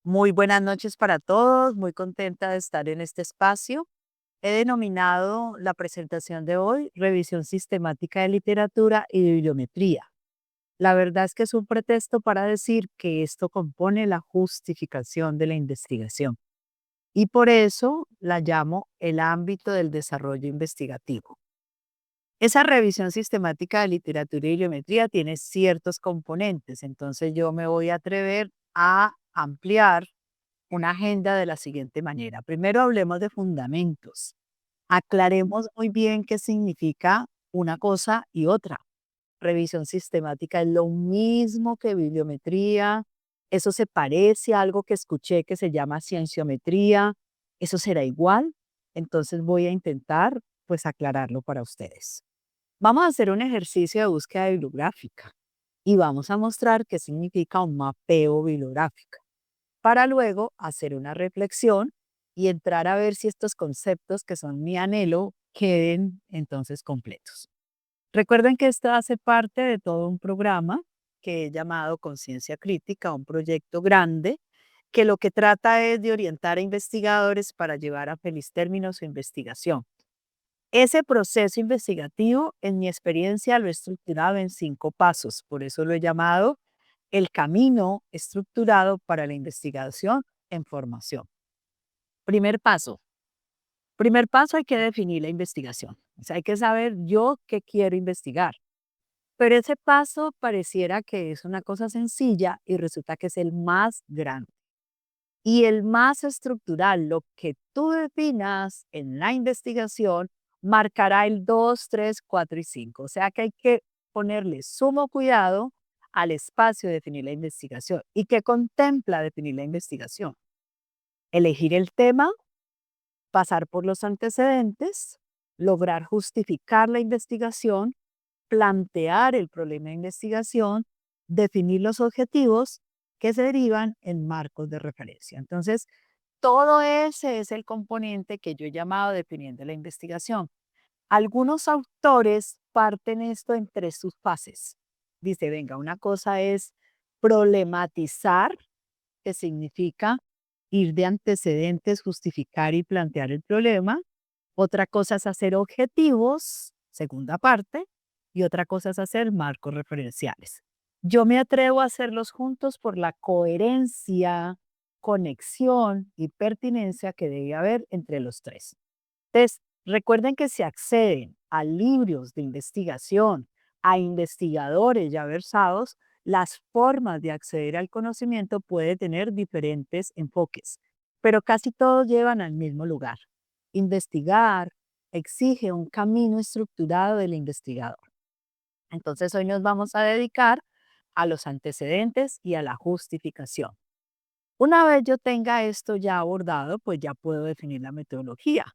Muy buenas noches para todos, muy contenta de estar en este espacio. He denominado la presentación de hoy Revisión Sistemática de Literatura y de Bibliometría. La verdad es que es un pretexto para decir que esto compone la justificación de la investigación y por eso la llamo el ámbito del desarrollo investigativo. Esa revisión sistemática de literatura y bibliometría tiene ciertos componentes, entonces yo me voy a atrever a ampliar una agenda de la siguiente manera. Primero hablemos de fundamentos. Aclaremos muy bien qué significa una cosa y otra. Revisión sistemática es lo mismo que bibliometría. Eso se parece a algo que escuché que se llama cienciometría. Eso será igual. Entonces voy a intentar pues aclararlo para ustedes. Vamos a hacer un ejercicio de búsqueda bibliográfica y vamos a mostrar qué significa un mapeo bibliográfico para luego hacer una reflexión y entrar a ver si estos conceptos que son mi anhelo queden entonces completos. Recuerden que esto hace parte de todo un programa que he llamado Conciencia Crítica, un proyecto grande que lo que trata es de orientar a investigadores para llevar a feliz término su investigación. Ese proceso investigativo, en mi experiencia, lo he estructurado en 5 pasos, por eso lo he llamado el camino estructurado para la investigación en formación. Primer paso. Primer paso, hay que definir la investigación. O sea, hay que saber yo qué quiero investigar. Pero ese paso pareciera que es una cosa sencilla y resulta que es el más grande. Y el más estructural, lo que tú definas en la investigación, marcará el 2, 3, 4 y 5. O sea que hay que ponerle sumo cuidado al espacio de definir la investigación. ¿Y qué contempla definir la investigación? Elegir el tema, pasar por los antecedentes, lograr justificar la investigación, plantear el problema de investigación, definir los objetivos que se derivan en marcos de referencia. Entonces, todo ese es el componente que yo he llamado definiendo la investigación. Algunos autores parten esto en 3 subfases. Dice, venga, una cosa es problematizar, que significa ir de antecedentes, justificar y plantear el problema. Otra cosa es hacer objetivos, segunda parte, y otra cosa es hacer marcos referenciales. Yo me atrevo a hacerlos juntos por la coherencia, conexión y pertinencia que debe haber entre los tres. Entonces, recuerden que si acceden a libros de investigación, a investigadores ya versados, las formas de acceder al conocimiento puede tener diferentes enfoques, pero casi todos llevan al mismo lugar. Investigar exige un camino estructurado del investigador. Entonces, hoy nos vamos a dedicar a los antecedentes y a la justificación. Una vez yo tenga esto ya abordado, pues ya puedo definir la metodología,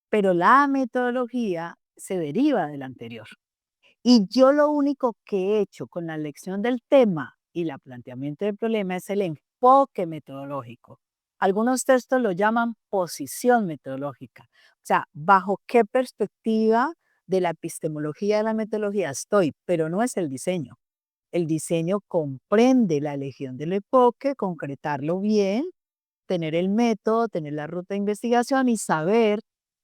pero la metodología se deriva del anterior. Y yo lo único que he hecho con la elección del tema y la planteamiento del problema es el enfoque metodológico. Algunos textos lo llaman posición metodológica. O sea, bajo qué perspectiva de la epistemología de la metodología estoy, pero no es el diseño. El diseño comprende la elección del enfoque, concretarlo bien, tener el método, tener la ruta de investigación y saber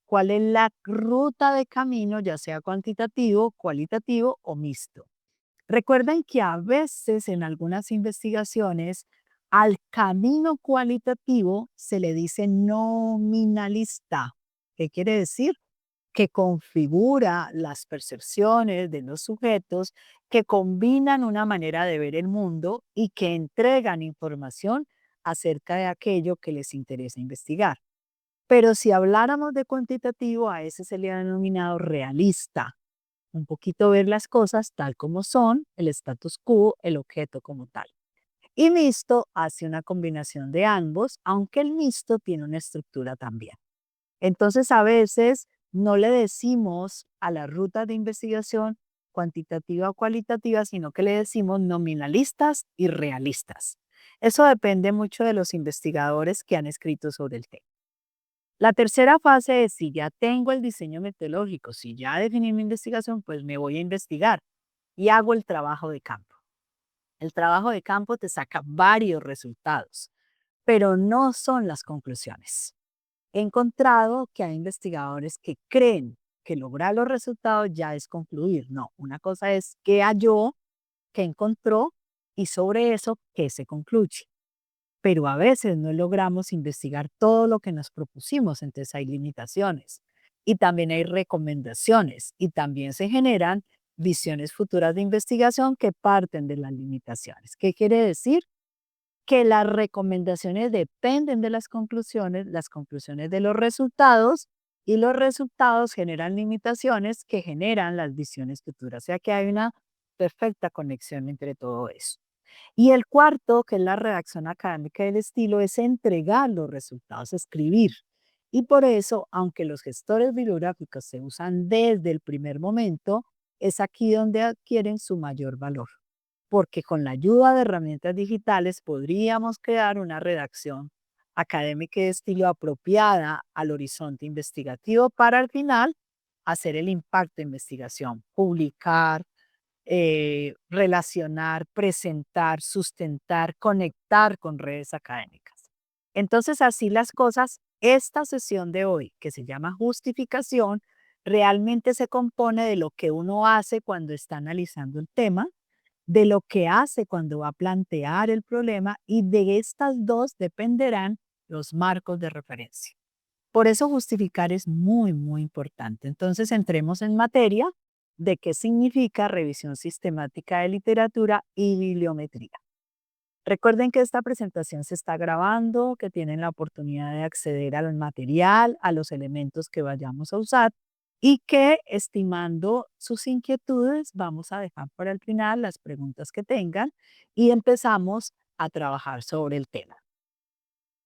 cuál es la ruta de camino, ya sea cuantitativo, cualitativo o mixto. Recuerden que a veces en algunas investigaciones al camino cualitativo se le dice nominalista. ¿Qué quiere decir? Que configura las percepciones de los sujetos, que combinan una manera de ver el mundo y que entregan información acerca de aquello que les interesa investigar. Pero si habláramos de cuantitativo, a ese se le ha denominado realista, un poquito ver las cosas tal como son, el status quo, el objeto como tal. Y mixto hace una combinación de ambos, aunque el mixto tiene una estructura también. Entonces, a veces no le decimos a la ruta de investigación cuantitativa o cualitativa, sino que le decimos nominalistas y realistas. Eso depende mucho de los investigadores que han escrito sobre el tema. La tercera fase es, si ya tengo el diseño metodológico, si ya definí mi investigación, pues me voy a investigar y hago el trabajo de campo. El trabajo de campo te saca varios resultados. pero no son las conclusiones. He encontrado que hay investigadores que creen que lograr los resultados ya es concluir. No, una cosa es qué halló, qué encontró y sobre eso qué se concluye. Pero a veces no logramos investigar todo lo que nos propusimos, entonces hay limitaciones y también hay recomendaciones y también se generan visiones futuras de investigación que parten de las limitaciones. ¿Qué quiere decir? Que las recomendaciones dependen de las conclusiones de los resultados y los resultados generan limitaciones que generan las visiones futuras. O sea que hay una perfecta conexión entre todo eso. Y el cuarto, que es la redacción académica del estilo, es entregar los resultados, escribir. Y por eso, aunque los gestores bibliográficos se usan desde el primer momento, es aquí donde adquieren su mayor valor, porque con la ayuda de herramientas digitales podríamos crear una redacción académica de estilo apropiada al horizonte investigativo para al final hacer el impacto de investigación, publicar, relacionar, presentar, sustentar, conectar con redes académicas. Entonces, así las cosas, esta sesión de hoy, que se llama justificación, realmente se compone de lo que uno hace cuando está analizando el tema, de lo que hace cuando va a plantear el problema y de estas dos dependerán los marcos de referencia. Por eso justificar es muy, muy importante. Entonces entremos en materia de qué significa revisión sistemática de literatura y bibliometría. Recuerden que esta presentación se está grabando, que tienen la oportunidad de acceder al material, a los elementos que vayamos a usar y que, estimando sus inquietudes, vamos a dejar para el final las preguntas que tengan y empezamos a trabajar sobre el tema.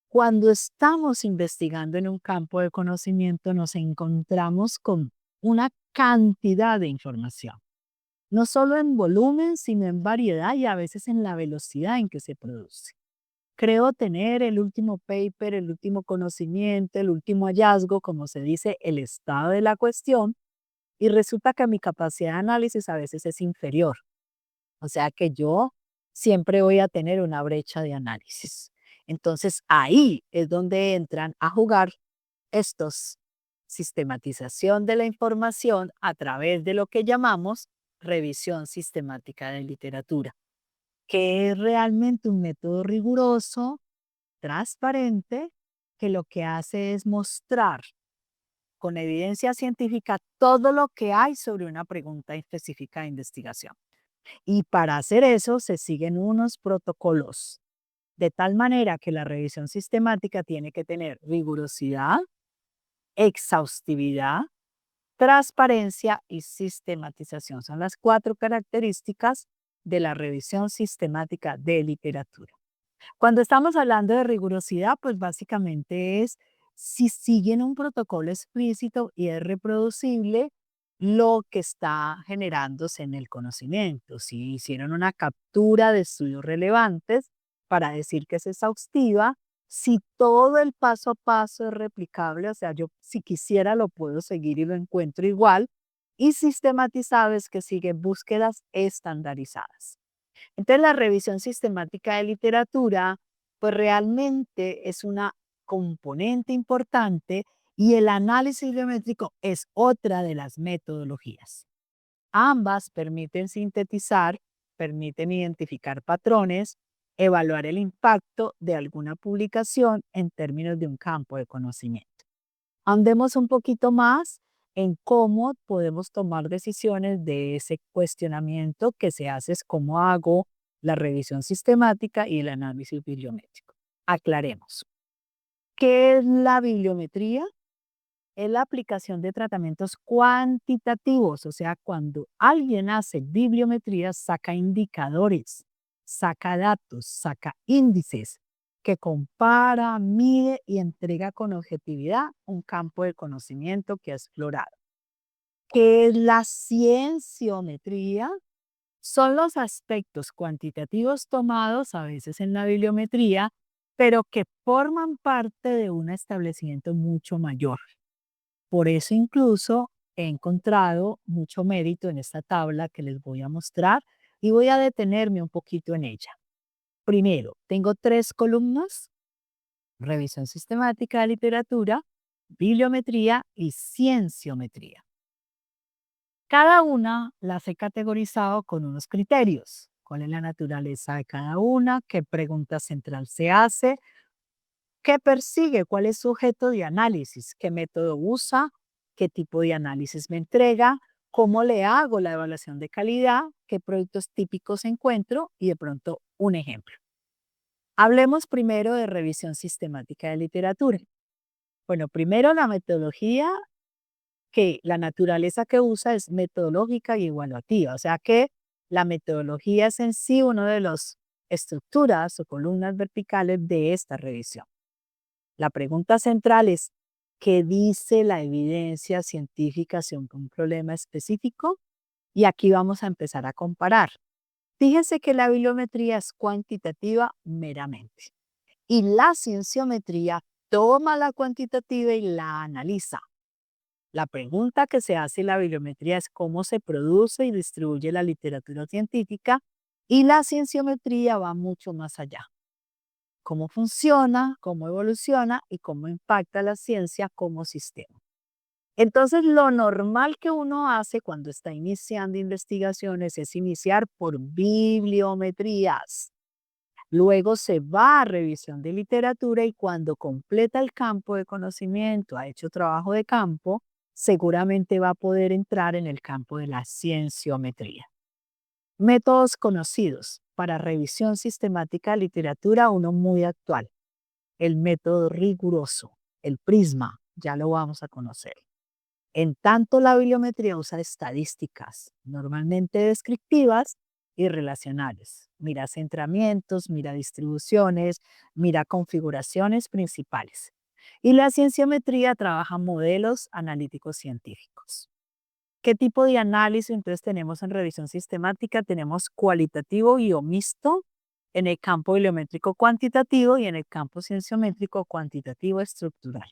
Cuando estamos investigando en un campo de conocimiento, nos encontramos con una cantidad de información, no solo en volumen, sino en variedad y a veces en la velocidad en que se produce. Creo tener el último paper, el último conocimiento, el último hallazgo, como se dice, el estado de la cuestión, y resulta que mi capacidad de análisis a veces es inferior. O sea que yo siempre voy a tener una brecha de análisis. Entonces ahí es donde entran a jugar estos sistematización de la información a través de lo que llamamos revisión sistemática de literatura, que es realmente un método riguroso, transparente, que lo que hace es mostrar con evidencia científica todo lo que hay sobre una pregunta específica de investigación. Y para hacer eso se siguen unos protocolos, de tal manera que la revisión sistemática tiene que tener rigurosidad, exhaustividad, transparencia y sistematización. Son las cuatro características de la revisión sistemática de literatura. Cuando estamos hablando de rigurosidad, pues básicamente es si siguen un protocolo explícito y es reproducible lo que está generándose en el conocimiento. Si hicieron una captura de estudios relevantes para decir que es exhaustiva, si todo el paso a paso es replicable, o sea, yo si quisiera lo puedo seguir y lo encuentro igual, y sistematizado es que sigue búsquedas estandarizadas. Entonces, la revisión sistemática de literatura, pues realmente es una componente importante y el análisis biométrico es otra de las metodologías. Ambas permiten sintetizar, permiten identificar patrones, evaluar el impacto de alguna publicación en términos de un campo de conocimiento. Andemos un poquito más en cómo podemos tomar decisiones de ese cuestionamiento que se hace es cómo hago la revisión sistemática y el análisis bibliométrico. Aclaremos. ¿Qué es la bibliometría? Es la aplicación de tratamientos cuantitativos, o sea, cuando alguien hace bibliometría, saca indicadores, saca datos, saca índices que compara, mide y entrega con objetividad un campo de conocimiento que ha explorado. ¿Qué es la cienciometría? Son los aspectos cuantitativos tomados a veces en la bibliometría, pero que forman parte de un establecimiento mucho mayor. Por eso incluso he encontrado mucho mérito en esta tabla que les voy a mostrar y voy a detenerme un poquito en ella. Primero, tengo tres columnas revisión sistemática de literatura, bibliometría y cienciometría. Cada una las he categorizado con unos criterios. ¿Cuál es la naturaleza de cada una? ¿Qué pregunta central se hace? ¿Qué persigue? ¿Cuál es su objeto de análisis? ¿Qué método usa? ¿Qué tipo de análisis me entrega? ¿Cómo le hago la evaluación de calidad? ¿Qué productos típicos encuentro? Y de pronto un ejemplo. Hablemos primero de revisión sistemática de literatura. Bueno, primero la metodología, que la naturaleza que usa es metodológica y evaluativa, o sea que la metodología es en sí una de las estructuras o columnas verticales de esta revisión. La pregunta central es, ¿qué dice la evidencia científica sobre un problema específico? Y aquí vamos a empezar a comparar. Fíjense que la bibliometría es cuantitativa meramente y la cienciometría toma la cuantitativa y la analiza. La pregunta que se hace en la bibliometría es cómo se produce y distribuye la literatura científica y la cienciometría va mucho más allá. Cómo funciona, cómo evoluciona y cómo impacta la ciencia como sistema. Entonces, lo normal que uno hace cuando está iniciando investigaciones es iniciar por bibliometrías. Luego se va a revisión de literatura y cuando completa el campo de conocimiento, ha hecho trabajo de campo, seguramente va a poder entrar en el campo de la cienciometría. Métodos conocidos para revisión sistemática de literatura, uno muy actual, el método riguroso, el prisma, ya lo vamos a conocer. En tanto, la bibliometría usa estadísticas, normalmente descriptivas y relacionales. Mira centramientos, mira distribuciones, mira configuraciones principales. Y la cienciometría trabaja modelos analíticos científicos. ¿Qué tipo de análisis entonces tenemos en revisión sistemática? Tenemos cualitativo y o mixto en el campo bibliométrico cuantitativo y en el campo cienciométrico cuantitativo estructural.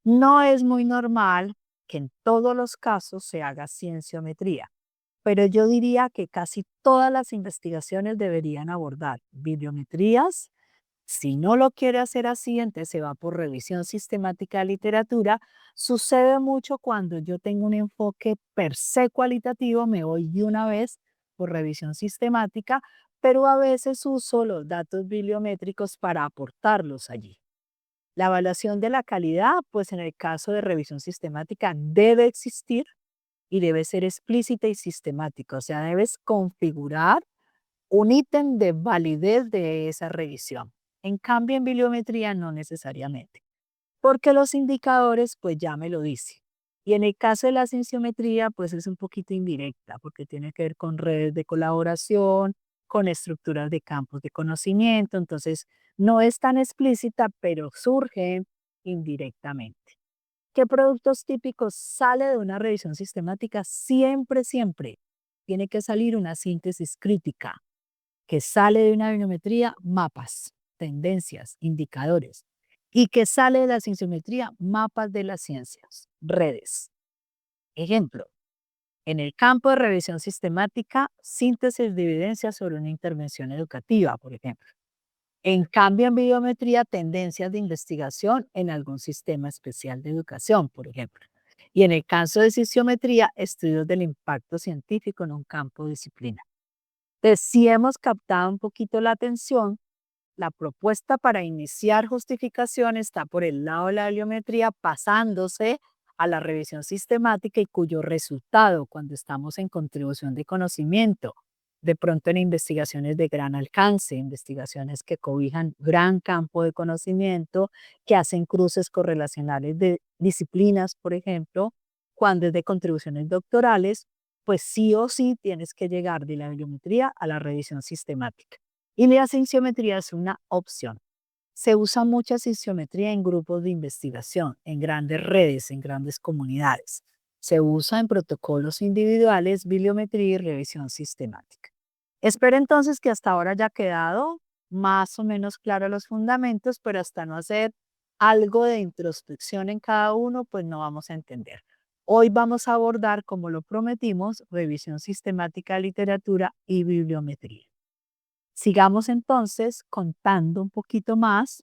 No es muy normal que en todos los casos se haga cienciometría, pero yo diría que casi todas las investigaciones deberían abordar bibliometrías. Si no lo quiere hacer así, entonces se va por revisión sistemática de literatura. Sucede mucho cuando yo tengo un enfoque per se cualitativo, me voy de una vez por revisión sistemática, pero a veces uso los datos bibliométricos para aportarlos allí. La evaluación de la calidad, pues en el caso de revisión sistemática debe existir y debe ser explícita y sistemática, o sea, debes configurar un ítem de validez de esa revisión. En cambio, en bibliometría no necesariamente, porque los indicadores, pues ya me lo dice. Y en el caso de la cienciometría, pues es un poquito indirecta, porque tiene que ver con redes de colaboración, con estructuras de campos de conocimiento, entonces no es tan explícita, pero surge indirectamente. ¿Qué productos típicos sale de una revisión sistemática? Siempre, siempre tiene que salir una síntesis crítica, que sale de una bibliometría, mapas, tendencias, indicadores, y que sale de la cienciometría, mapas de las ciencias, redes. Ejemplo, en el campo de revisión sistemática, síntesis de evidencia sobre una intervención educativa, por ejemplo. En cambio, en bibliometría, tendencias de investigación en algún sistema especial de educación, por ejemplo. Y en el caso de cienciometría, estudios del impacto científico en un campo disciplina. Entonces, si hemos captado un poquito la atención, la propuesta para iniciar justificación está por el lado de la bibliometría, pasándose a la revisión sistemática y cuyo resultado, cuando estamos en contribución de conocimiento, de pronto en investigaciones de gran alcance, investigaciones que cobijan gran campo de conocimiento, que hacen cruces correlacionales de disciplinas, por ejemplo, cuando es de contribuciones doctorales, pues sí o sí tienes que llegar de la bibliometría a la revisión sistemática. Y la cienciometría es una opción. Se usa mucha cienciometría en grupos de investigación, en grandes redes, en grandes comunidades. Se usa en protocolos individuales, bibliometría y revisión sistemática. Espero entonces que hasta ahora haya quedado más o menos claro los fundamentos, pero hasta no hacer algo de introspección en cada uno, pues no vamos a entender. Hoy vamos a abordar, como lo prometimos, revisión sistemática de literatura y bibliometría. Sigamos entonces contando un poquito más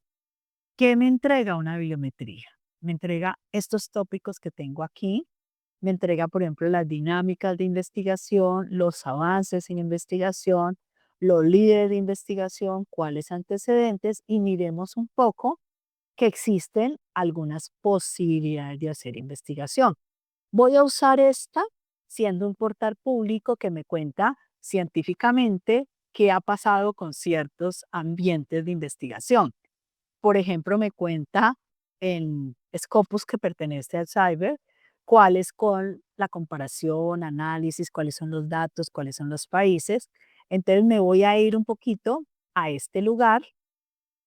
¿Qué me entrega una bibliometría? Me entrega estos tópicos que tengo aquí, me entrega, por ejemplo, las dinámicas de investigación, los avances en investigación, los líderes de investigación, cuáles antecedentes, y miremos un poco que existen algunas posibilidades de hacer investigación. Voy a usar esta siendo un portal público que me cuenta científicamente qué ha pasado con ciertos ambientes de investigación. Por ejemplo, me cuenta en Scopus, que pertenece al Cyber, cuál es con la comparación, análisis, cuáles son los datos, cuáles son los países. Entonces me voy a ir un poquito a este lugar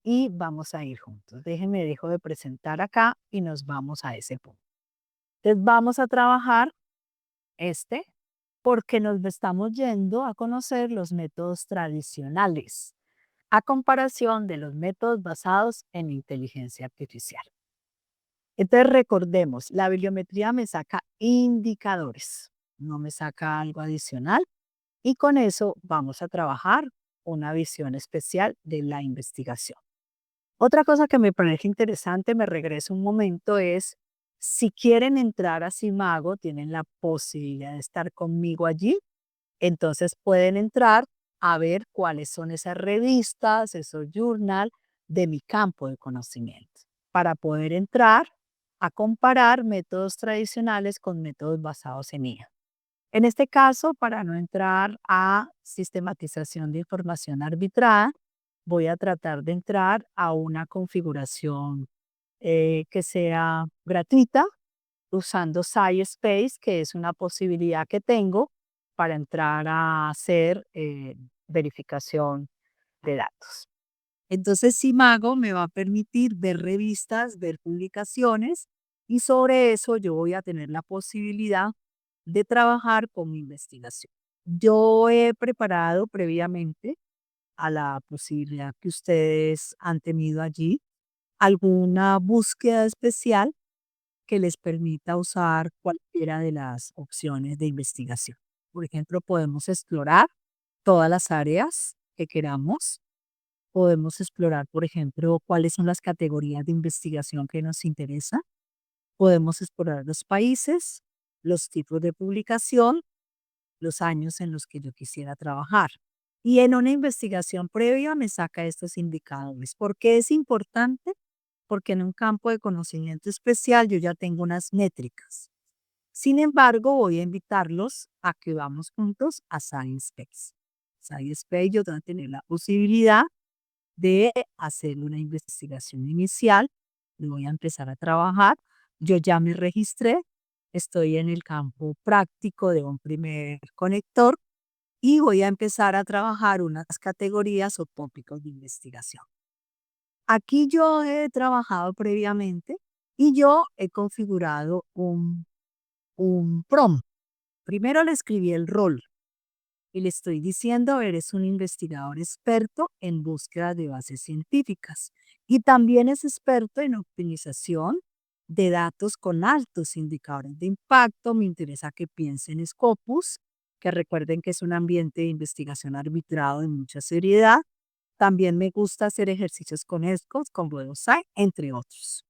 y vamos a ir juntos. Déjenme, dejo de presentar acá y nos vamos a ese punto. Entonces vamos a trabajar este porque nos estamos yendo a conocer los métodos tradicionales a comparación de los métodos basados en inteligencia artificial. Entonces recordemos, la bibliometría me saca indicadores, no me saca algo adicional, y con eso vamos a trabajar una visión especial de la investigación. Otra cosa que me parece interesante, me regreso un momento, es si quieren entrar a Simago, tienen la posibilidad de estar conmigo allí, entonces pueden entrar a ver cuáles son esas revistas, esos journal de mi campo de conocimiento, para poder entrar a comparar métodos tradicionales con métodos basados en IA. En este caso, para no entrar a sistematización de información arbitrada, voy a tratar de entrar a una configuración que sea gratuita, usando SciSpace, que es una posibilidad que tengo para entrar a hacer verificación de datos. Entonces, Simago me va a permitir ver revistas, ver publicaciones, y sobre eso yo voy a tener la posibilidad de trabajar con mi investigación. Yo he preparado previamente a la posibilidad que ustedes han tenido allí alguna búsqueda especial que les permita usar cualquiera de las opciones de investigación. Por ejemplo, podemos explorar todas las áreas que queramos. Podemos explorar, por ejemplo, cuáles son las categorías de investigación que nos interesan. Podemos explorar los países, los tipos de publicación, los años en los que yo quisiera trabajar. Y en una investigación previa me saca estos indicadores. ¿Por qué es importante? Porque en un campo de conocimiento especial yo ya tengo unas métricas. Sin embargo, voy a invitarlos a que vamos juntos a SciSpace. SciSpace yo voy a tener la posibilidad de hacer una investigación inicial. Y voy a empezar a trabajar. Yo ya me registré, estoy en el campo práctico de un primer conector y voy a empezar a trabajar unas categorías o tópicos de investigación. Aquí yo he trabajado previamente y yo he configurado un prompt. Primero le escribí el rol y le estoy diciendo, eres un investigador experto en búsqueda de bases científicas y también es experto en optimización de datos con altos indicadores de impacto. Me interesa que piensen en Scopus, que recuerden que es un ambiente de investigación arbitrado de mucha seriedad. También me gusta hacer ejercicios con ESCOs, con Website, entre otros.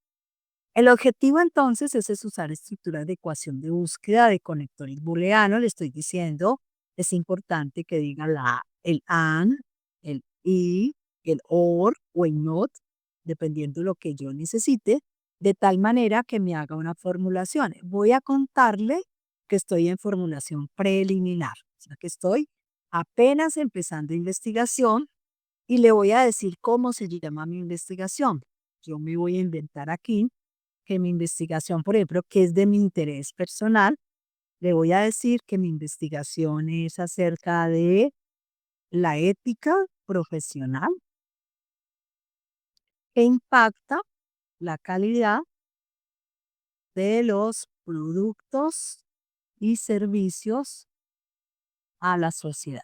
El objetivo entonces es usar estructuras de ecuación de búsqueda de conectores booleanos. Le estoy diciendo, es importante que diga el AND, el y, el OR o el NOT, dependiendo de lo que yo necesite, de tal manera que me haga una formulación. Voy a contarle que estoy en formulación preliminar, o sea que estoy apenas empezando investigación y le voy a decir cómo se llama mi investigación. Yo me voy a inventar aquí que mi investigación, por ejemplo, que es de mi interés personal, le voy a decir que mi investigación es acerca de la ética profesional que impacta la calidad de los productos y servicios a la sociedad.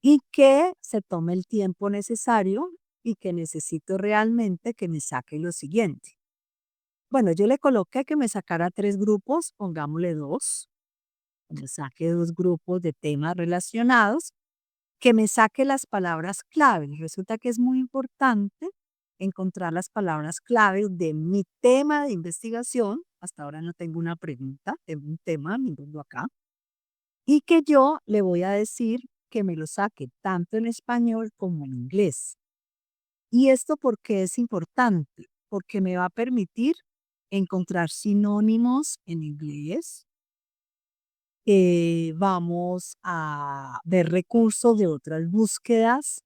Y que se tome el tiempo necesario y que necesito realmente que me saque lo siguiente. Bueno, yo le coloqué que me sacara 3 grupos, pongámosle 2, me saque 2 grupos de temas relacionados, que me saque las palabras clave. Resulta que es muy importante encontrar las palabras clave de mi tema de investigación. Hasta ahora no tengo una pregunta, tengo un tema, mirando acá, y que yo le voy a decir que me lo saque tanto en español como en inglés. ¿Y esto por qué es importante? Porque me va a permitir encontrar sinónimos en inglés. Vamos a ver recursos de otras búsquedas,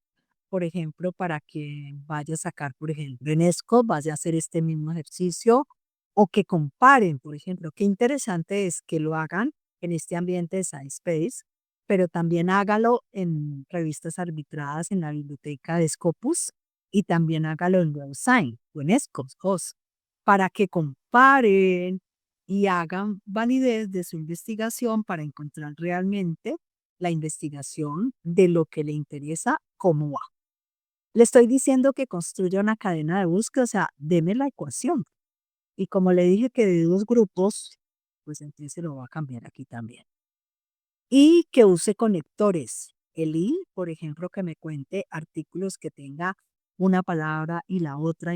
por ejemplo, para que vaya a sacar, por ejemplo, en ESCO, vaya a hacer este mismo ejercicio o que comparen, por ejemplo. Qué interesante es que lo hagan en este ambiente de SciSpace, pero también hágalo en revistas arbitradas en la biblioteca de Scopus y también hágalo en WebScience o en ESCOS, para que comparen y hagan validez de su investigación para encontrar realmente la investigación de lo que le interesa, cómo va. Le estoy diciendo que construya una cadena de búsqueda, o sea, deme la ecuación. Y como le dije que de dos grupos, pues entonces se lo va a cambiar aquí también. Y que use conectores. El I, por ejemplo, que me cuente artículos que tenga una palabra y la otra,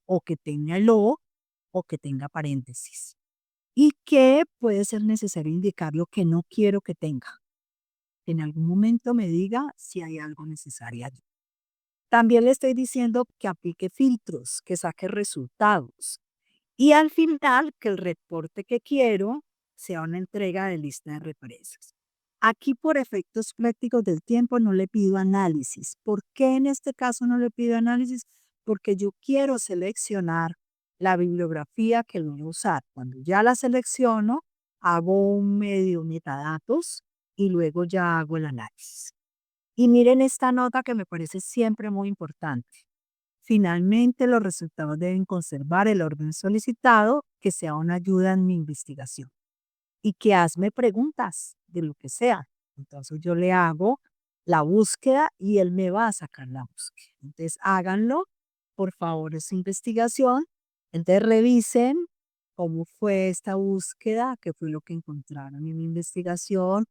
o que tenga el o que tenga paréntesis. Y que puede ser necesario indicar lo que no quiero que tenga. En algún momento me diga si hay algo necesario allí. También le estoy diciendo que aplique filtros, que saque resultados. Y al final, que el reporte que quiero sea una entrega de lista de referencias. Aquí, por efectos prácticos del tiempo, no le pido análisis. ¿Por qué en este caso no le pido análisis? Porque yo quiero seleccionar la bibliografía que voy a usar. Cuando ya la selecciono, hago un medio metadatos y luego ya hago el análisis. Y miren esta nota que me parece siempre muy importante. Finalmente, los resultados deben conservar el orden solicitado, que sea una ayuda en mi investigación y que hazme preguntas de lo que sea. Entonces yo le hago la búsqueda y él me va a sacar la búsqueda. Entonces háganlo, por favor, esa investigación. Entonces revisen cómo fue esta búsqueda, qué fue lo que encontraron en mi investigación.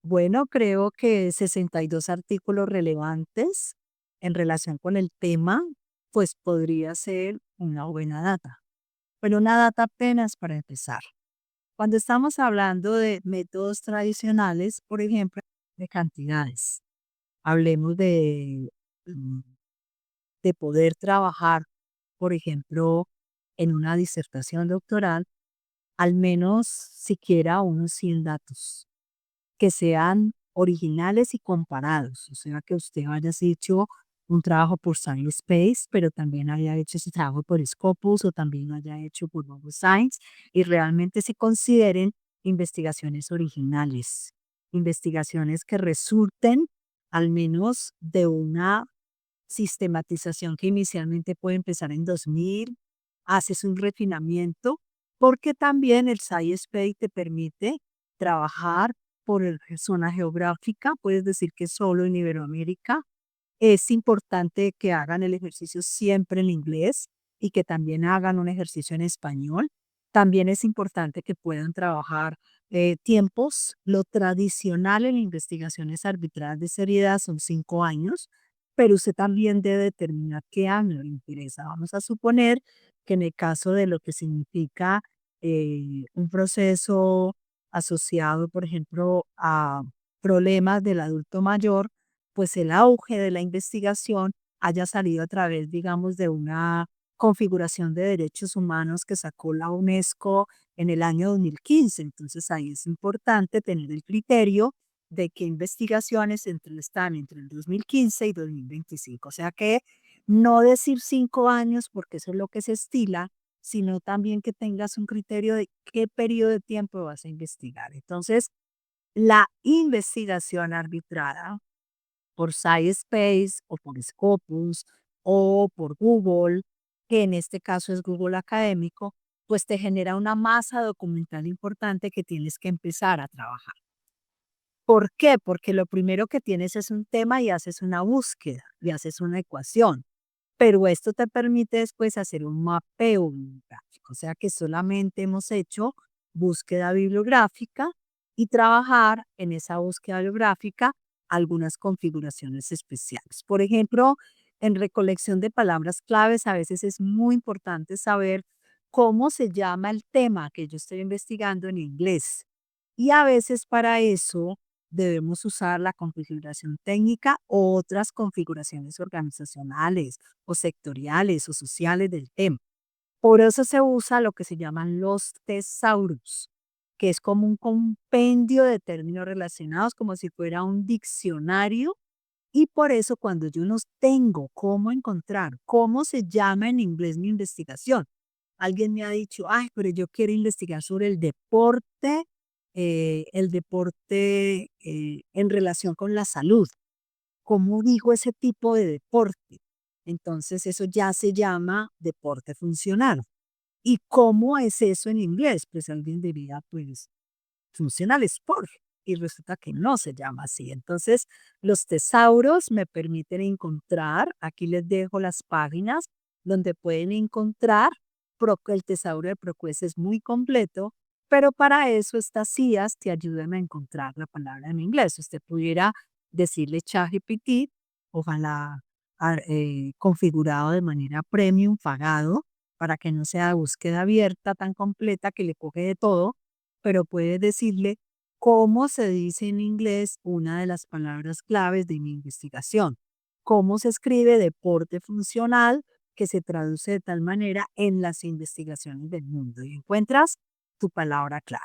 Bueno, creo que 62 artículos relevantes en relación con el tema, pues podría ser una buena data, pero una data apenas para empezar. Cuando estamos hablando de métodos tradicionales, por ejemplo, de cantidades, hablemos mm, de poder trabajar, por ejemplo, en una disertación doctoral, al menos siquiera unos 100 datos que sean originales y comparados. O sea, que usted haya hecho un trabajo por SciSpace, pero también haya hecho ese trabajo por Scopus o también haya hecho por Web of Science y realmente se consideren investigaciones originales, investigaciones que resulten al menos de una sistematización que inicialmente puede empezar en 2000, haces un refinamiento, porque también el SciSpace te permite trabajar por zona geográfica, puedes decir que solo en Iberoamérica. Es importante que hagan el ejercicio siempre en inglés y que también hagan un ejercicio en español. También es importante que puedan trabajar tiempos. Lo tradicional en investigaciones arbitradas de seriedad son 5 años, pero usted también debe determinar qué año le interesa. Vamos a suponer que en el caso de lo que significa un proceso asociado, por ejemplo, a problemas del adulto mayor, pues el auge de la investigación haya salido a través, digamos, de una configuración de derechos humanos que sacó la UNESCO en el año 2015. Entonces ahí es importante tener el criterio de qué investigaciones están entre el 2015 y 2025. O sea que no decir 5 años, porque eso es lo que se estila, sino también que tengas un criterio de qué periodo de tiempo vas a investigar. Entonces, la investigación arbitrada por SciSpace o por Scopus o por Google, que en este caso es Google Académico, pues te genera una masa documental importante que tienes que empezar a trabajar. ¿Por qué? Porque lo primero que tienes es un tema y haces una búsqueda y haces una ecuación, pero esto te permite después hacer un mapeo bibliográfico, o sea que solamente hemos hecho búsqueda bibliográfica y trabajar en esa búsqueda bibliográfica algunas configuraciones especiales. Por ejemplo, En recolección de palabras claves, a veces es muy importante saber cómo se llama el tema que yo estoy investigando en inglés. Y a veces para eso debemos usar la configuración técnica o otras configuraciones organizacionales o sectoriales o sociales del tema. Por eso se usa lo que se llaman los tesauros, que es como un compendio de términos relacionados, como si fuera un diccionario. Y por eso cuando yo no tengo cómo encontrar cómo se llama en inglés mi investigación, alguien me ha dicho, ay, pero yo quiero investigar sobre el deporte en relación con la salud. ¿Cómo digo ese tipo de deporte? Entonces eso ya se llama deporte funcional. ¿Y cómo es eso en inglés? Pues alguien diría, pues Functional Sport. Y resulta que no se llama así. Entonces, los tesauros me permiten encontrar, aquí les dejo las páginas donde pueden encontrar, el tesauro de ProQuest es muy completo, pero para eso estas CIAs te ayudan a encontrar la palabra en inglés. Usted pudiera decirle ChatGPT, ojalá configurado de manera premium, pagado, para que no sea búsqueda abierta tan completa que le coge de todo, pero puedes decirle cómo se dice en inglés una de las palabras claves de mi investigación, cómo se escribe deporte funcional, que se traduce de tal manera en las investigaciones del mundo y encuentras tu palabra clave.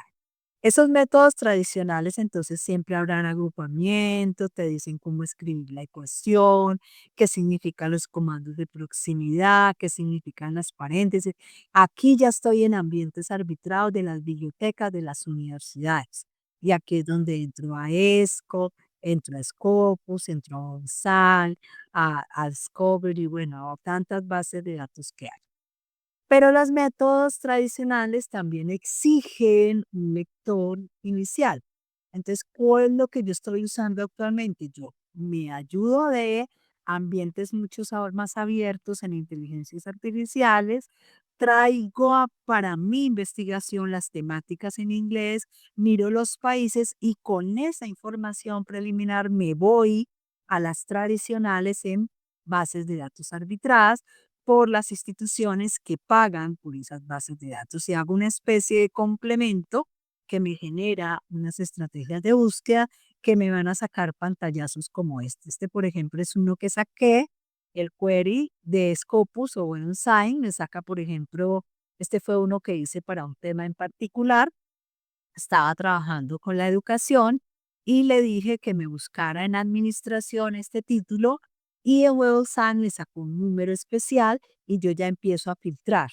Esos métodos tradicionales entonces siempre habrán agrupamiento, te dicen cómo escribir la ecuación, qué significan los comandos de proximidad, qué significan las paréntesis. Aquí ya estoy en ambientes arbitrados de las bibliotecas de las universidades. Y aquí es donde entro a ESCO, entro a Scopus, entro a ONSAL, a Discovery, bueno, a tantas bases de datos que hay. Pero los métodos tradicionales también exigen un lector inicial. Entonces, ¿cuál es lo que yo estoy usando actualmente? Yo me ayudo de ambientes mucho más abiertos en inteligencias artificiales, traigo para mi investigación las temáticas en inglés, miro los países y con esa información preliminar me voy a las tradicionales en bases de datos arbitradas por las instituciones que pagan por esas bases de datos y hago una especie de complemento que me genera unas estrategias de búsqueda que me van a sacar pantallazos como este. Este, por ejemplo, es uno que saqué, el query de Scopus o Sign, me saca, por ejemplo, este fue uno que hice para un tema en particular, estaba trabajando con la educación y le dije que me buscara en administración este título y en WebSan le sacó un número especial y yo ya empiezo a filtrar.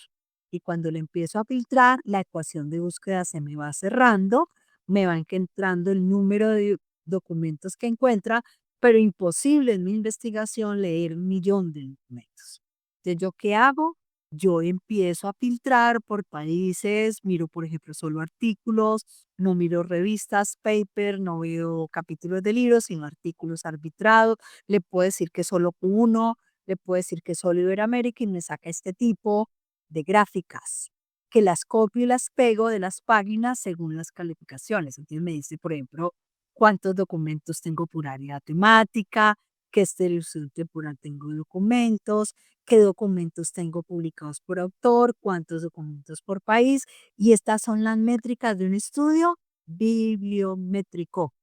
Y cuando le empiezo a filtrar, la ecuación de búsqueda se me va cerrando, me va entrando el número de documentos que encuentra, pero imposible en mi investigación leer 1.000.000 de documentos. Entonces, ¿yo qué hago? Yo empiezo a filtrar por países, miro, por ejemplo, solo artículos, no miro revistas, paper, no veo capítulos de libros, sino artículos arbitrados. Le puedo decir que solo uno, le puedo decir que solo Iberoamérica y me saca este tipo de gráficas, que las copio y las pego de las páginas según las calificaciones. Entonces me dice, por ejemplo, cuántos documentos tengo por área temática, qué distribución temporal tengo de documentos, qué documentos tengo publicados por autor, cuántos documentos por país, y estas son las métricas de un estudio bibliométrico.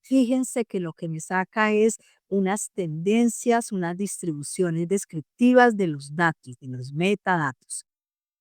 Fíjense que lo que me saca es unas tendencias, unas distribuciones descriptivas de los datos, de los metadatos.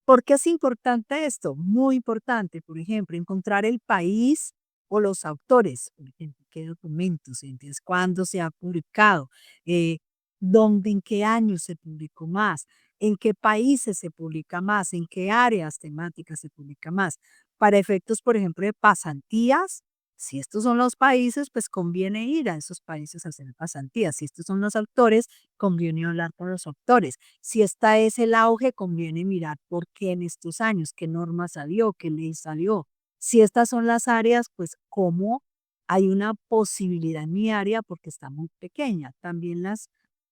¿Por qué es importante esto? Muy importante, por ejemplo, encontrar el país o los autores, por ejemplo, qué documentos, entonces, cuándo se ha publicado, eh, dónde, en qué año se publicó más, en qué países se publica más, en qué áreas temáticas se publica más. Para efectos, por ejemplo, de pasantías, si estos son los países, pues conviene ir a esos países a hacer pasantías. Si estos son los autores, conviene hablar con los autores. Si esta es el auge, conviene mirar por qué en estos años, qué norma salió, qué ley salió. Si estas son las áreas, pues cómo hay una posibilidad en mi área porque está muy pequeña. También las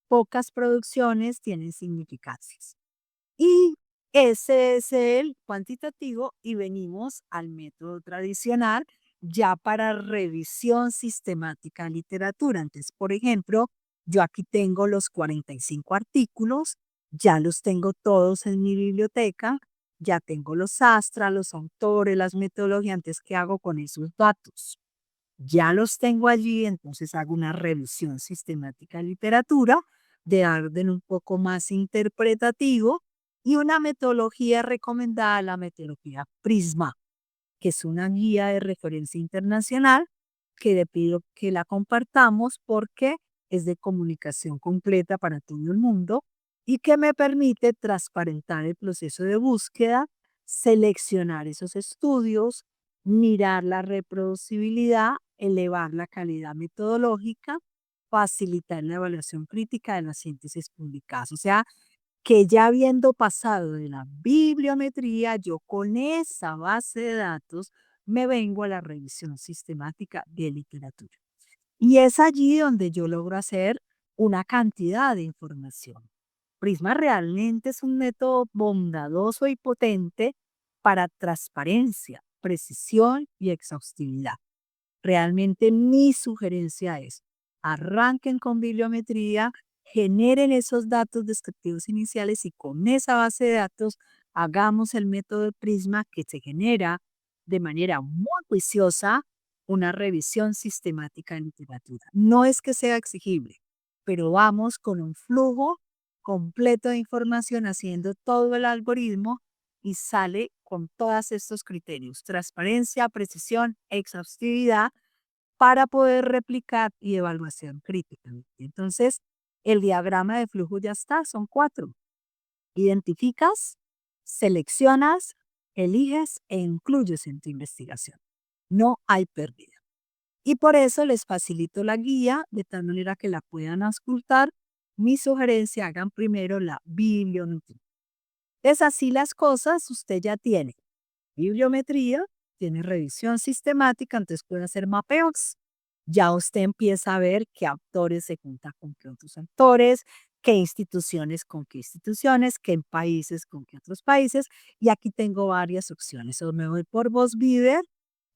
pocas producciones tienen significancias. Y ese es el cuantitativo y venimos al método tradicional ya para revisión sistemática de literatura. Entonces, por ejemplo, Yo aquí tengo los 45 artículos, ya los tengo todos en mi biblioteca, ya tengo los astras, los autores, las metodologías. Antes, ¿qué hago con esos datos? Ya los tengo allí, entonces hago una revisión sistemática de literatura de orden un poco más interpretativo y una metodología recomendada, la metodología Prisma, que es una guía de referencia internacional que le pido que la compartamos porque es de comunicación completa para todo el mundo y que me permite transparentar el proceso de búsqueda, seleccionar esos estudios, mirar la reproducibilidad, elevar la calidad metodológica, facilitar la evaluación crítica de las síntesis publicadas. O sea, que ya habiendo pasado de la bibliometría, yo con esa base de datos me vengo a la revisión sistemática de literatura. Y es allí donde yo logro hacer una cantidad de información. Prisma realmente es un método bondadoso y potente para transparencia, precisión y exhaustividad. Realmente mi sugerencia es, arranquen con bibliometría, generen esos datos descriptivos iniciales y con esa base de datos hagamos el método de Prisma que se genera de manera muy juiciosa una revisión sistemática de literatura. No es que sea exigible, pero vamos con un flujo completo de información haciendo todo el algoritmo y sale con todos estos criterios: transparencia, precisión, exhaustividad, para poder replicar y evaluación crítica. Entonces, el diagrama de flujo ya está, son 4. Identificas, seleccionas, eliges e incluyes en tu investigación. No hay pérdida. Y por eso les facilito la guía de tal manera que la puedan auscultar. Mi sugerencia: hagan primero la bibliometría. Es así las cosas, usted ya tiene bibliometría, tiene revisión sistemática, entonces puede hacer mapeos. Ya usted empieza a ver qué autores se juntan con qué otros autores, qué instituciones con qué instituciones, qué países con qué otros países. Y aquí tengo varias opciones. O me voy por VozBeaver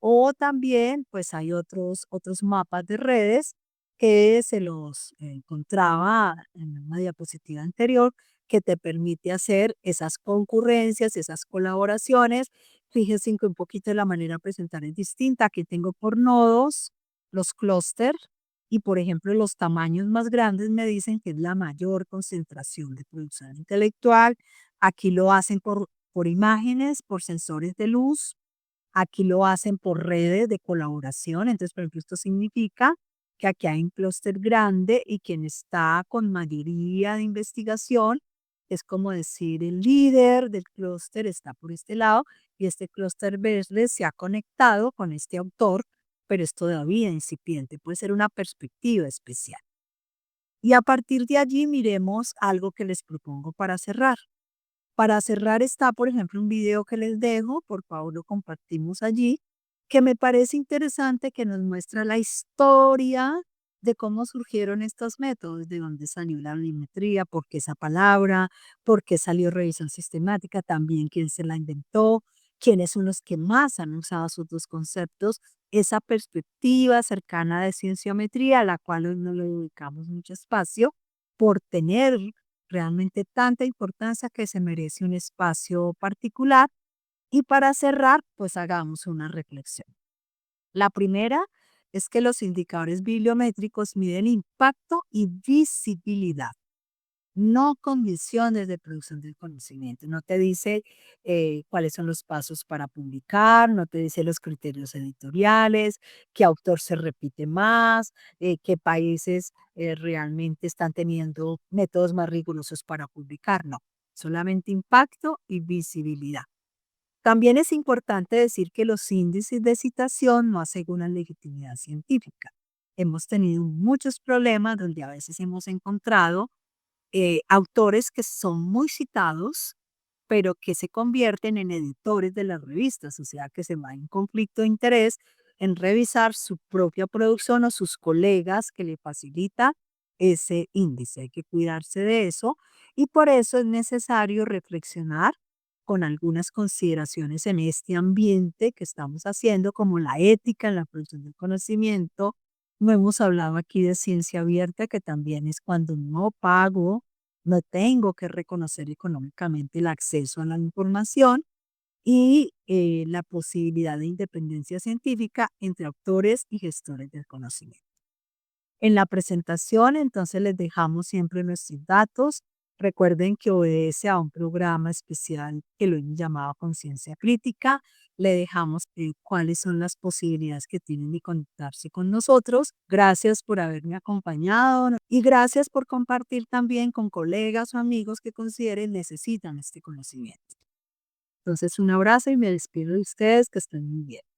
o también pues hay otros mapas de redes que se los encontraba en una diapositiva anterior, que te permite hacer esas concurrencias, esas colaboraciones. Fíjense que un poquito la manera de presentar es distinta. Aquí tengo por nodos los clústeres y, por ejemplo, los tamaños más grandes me dicen que es la mayor concentración de producción intelectual. Aquí lo hacen por imágenes, por sensores de luz. Aquí lo hacen por redes de colaboración. Entonces, por ejemplo, esto significa que aquí hay un clúster grande y quien está con mayoría de investigación es como decir el líder del clúster está por este lado y este clúster verde se ha conectado con este autor, pero es todavía incipiente, puede ser una perspectiva especial. Y a partir de allí miremos algo que les propongo para cerrar. Para cerrar está, por ejemplo, un video que les dejo, por favor lo compartimos allí, que me parece interesante, que nos muestra la historia de cómo surgieron estos métodos, de dónde salió la bibliometría, por qué esa palabra, por qué salió revisión sistemática, también quién se la inventó, quiénes son los que más han usado sus dos conceptos, esa perspectiva cercana de cienciometría, a la cual hoy no le dedicamos mucho espacio, por tener realmente tanta importancia que se merece un espacio particular. Y para cerrar, pues hagamos una reflexión. La primera es que los indicadores bibliométricos miden impacto y visibilidad, no condiciones de producción del conocimiento. No te dice cuáles son los pasos para publicar, no te dice los criterios editoriales, qué autor se repite más, qué países realmente están teniendo métodos más rigurosos para publicar. No, solamente impacto y visibilidad. También es importante decir que los índices de citación no aseguran legitimidad científica. Hemos tenido muchos problemas donde a veces hemos encontrado autores que son muy citados, pero que se convierten en editores de las revistas, o sea, que se va en conflicto de interés en revisar su propia producción o sus colegas que le facilita ese índice. Hay que cuidarse de eso y por eso es necesario reflexionar con algunas consideraciones en este ambiente que estamos haciendo, como la ética en la producción del conocimiento, No hemos hablado aquí de ciencia abierta, que también es cuando no pago, no tengo que reconocer económicamente el acceso a la información y la posibilidad de independencia científica entre autores y gestores del conocimiento. En la presentación, entonces, les dejamos siempre nuestros datos. Recuerden que obedece a un programa especial que lo hemos llamado Conciencia Crítica. Le dejamos cuáles son las posibilidades que tienen de conectarse con nosotros. Gracias por haberme acompañado y gracias por compartir también con colegas o amigos que consideren necesitan este conocimiento. Entonces, un abrazo y me despido de ustedes, que estén muy bien.